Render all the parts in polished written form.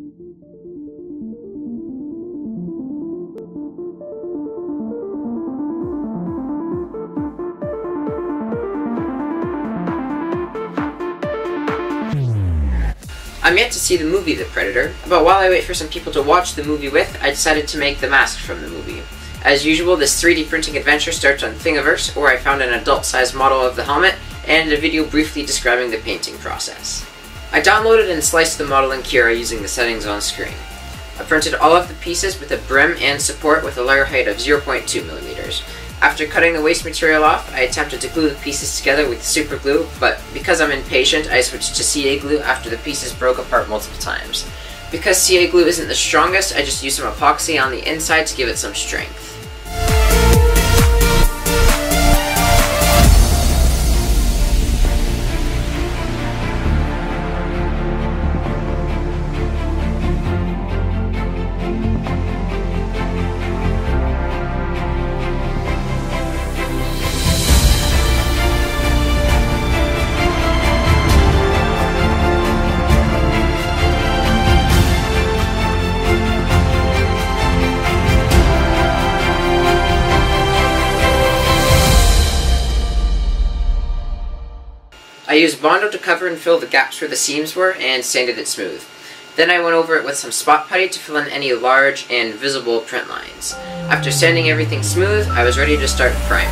I'm yet to see the movie The Predator, but while I wait for some people to watch the movie with, I decided to make the mask from the movie. As usual, this 3D printing adventure starts on Thingiverse, where I found an adult-sized model of the helmet, and a video briefly describing the painting process. I downloaded and sliced the model in Cura using the settings on screen. I printed all of the pieces with a brim and support with a layer height of 0.2mm. After cutting the waste material off, I attempted to glue the pieces together with super glue, but because I'm impatient, I switched to CA glue after the pieces broke apart multiple times. Because CA glue isn't the strongest, I just used some epoxy on the inside to give it some strength. I used Bondo to cover and fill the gaps where the seams were and sanded it smooth. Then I went over it with some spot putty to fill in any large and visible print lines. After sanding everything smooth, I was ready to start priming.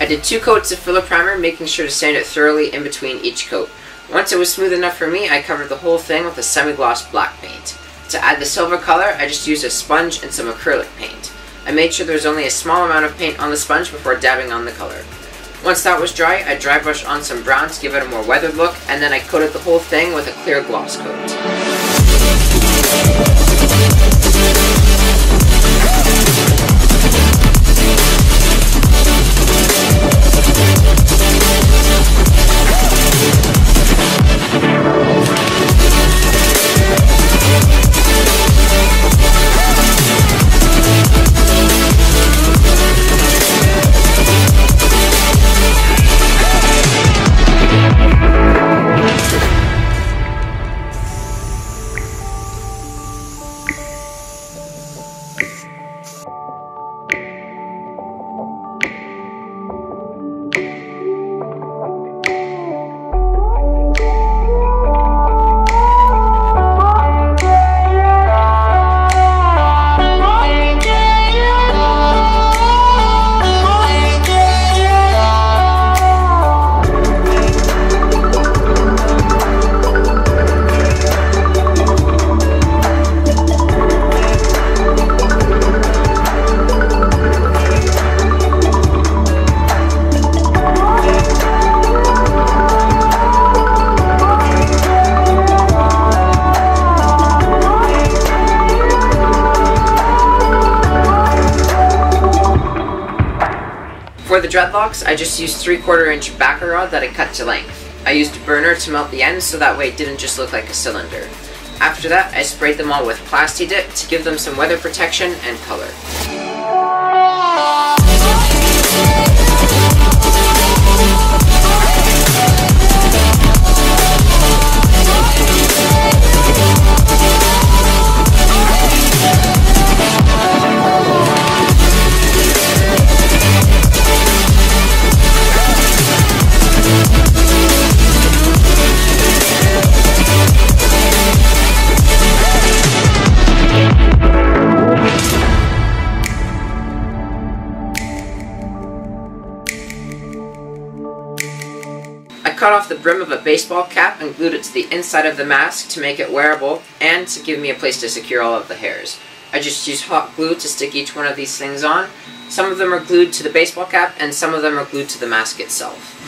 I did 2 coats of filler primer, making sure to sand it thoroughly in between each coat. Once it was smooth enough for me, I covered the whole thing with a semi-gloss black paint. To add the silver color, I just used a sponge and some acrylic paint. I made sure there was only a small amount of paint on the sponge before dabbing on the color. Once that was dry, I dry brushed on some brown to give it a more weathered look, and then I coated the whole thing with a clear gloss coat. For the dreadlocks, I just used 3/4 inch backer rod that I cut to length. I used a burner to melt the ends so that way it didn't just look like a cylinder. After that, I sprayed them all with plasti dip to give them some weather protection and color. cut off the brim of a baseball cap and glued it to the inside of the mask to make it wearable and to give me a place to secure all of the hairs. I just used hot glue to stick each one of these things on. Some of them are glued to the baseball cap and some of them are glued to the mask itself.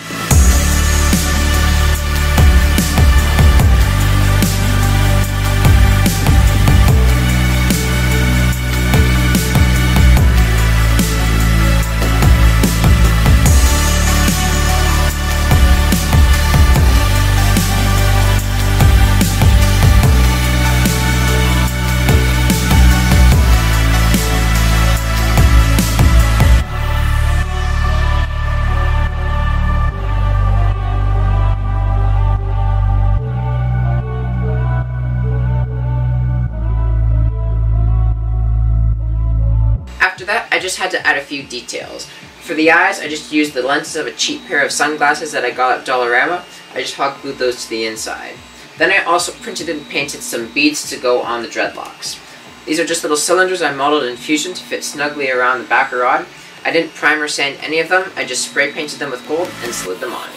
After that, I just had to add a few details. For the eyes, I just used the lenses of a cheap pair of sunglasses that I got at Dollarama. I just hot glued those to the inside. Then I also printed and painted some beads to go on the dreadlocks. These are just little cylinders I modeled in Fusion to fit snugly around the backer rod. I didn't primer sand any of them, I just spray painted them with gold and slid them on.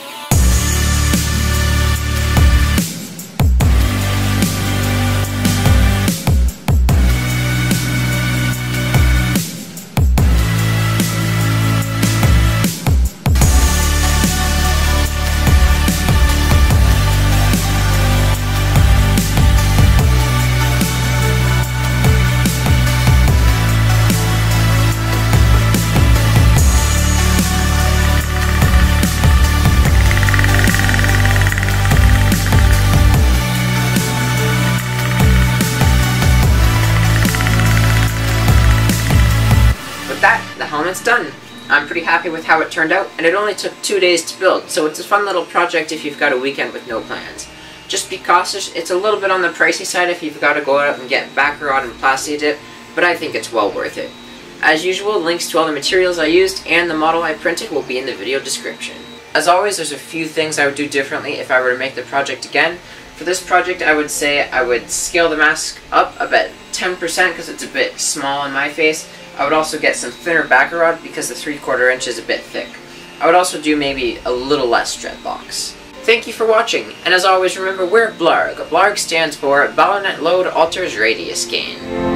The helmet's done. I'm pretty happy with how it turned out, and it only took 2 days to build, so it's a fun little project if you've got a weekend with no plans. Just be cautious, it's a little bit on the pricey side if you've got to go out and get backer rod and plasti dip, but I think it's well worth it. As usual, links to all the materials I used and the model I printed will be in the video description. As always, there's a few things I would do differently if I were to make the project again. For this project, I would say I would scale the mask up about 10% because it's a bit small on my face. I would also get some thinner backer rod because the 3/4 inch is a bit thick. I would also do maybe a little less dreadlocks. Thank you for watching, and as always remember we're BLARG. BLARG stands for Ballonet Load Alters Radius Gain.